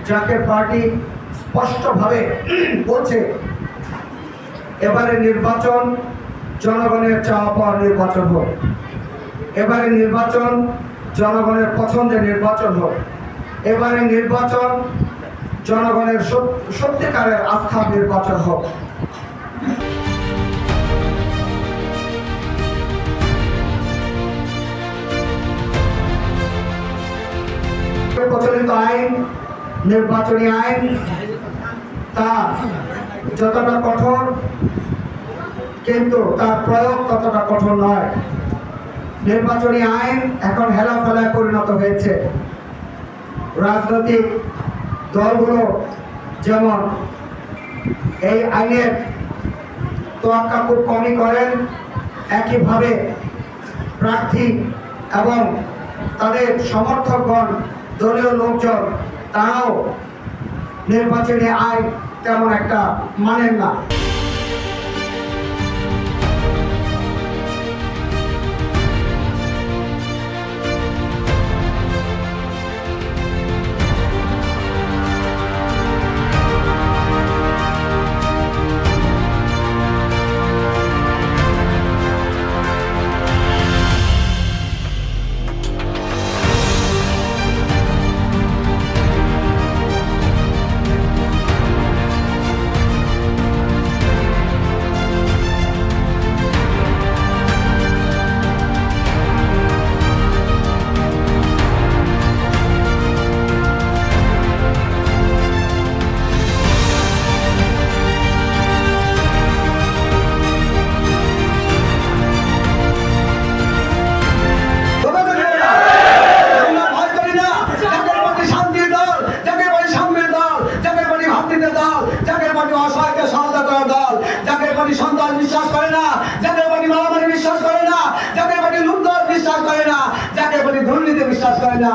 Zaker party স্পষ্টভাবে বলছে এবারে নির্বাচন জনগণের চাওয়া পাওয়ার নির্বাচন হোক, এবারে নির্বাচন জনগণের পছন্দের নির্বাচন হোক, এবারে নির্বাচন জনগণের সত্যিকারের আস্থার নির্বাচন হোক। প্রচলিত আইন, নির্বাচনী আইন তা যতটা কঠোর কিন্তু তার প্রয়োগ ততটা কঠোর নয়। নির্বাচনী আইন এখন হেলাফেলায় পরিণত হয়েছে। রাজনৈতিক দলগুলো যেমন এই আইনের তোয়াক্কা খুব কমই করেন, একইভাবে প্রার্থী এবং তাদের সমর্থকগণ, দলীয় লোকজন তারাও নির্বাচনী আইন তেমন একটা মানেন না। সন্তান বিশ্বাস করে না, যাদের প্রতি মারামারি বিশ্বাস করে না, যাদের প্রতি লুণ্ঠন বিশ্বাস করে না, যাদের প্রতি দুর্নীতি বিশ্বাস করে না,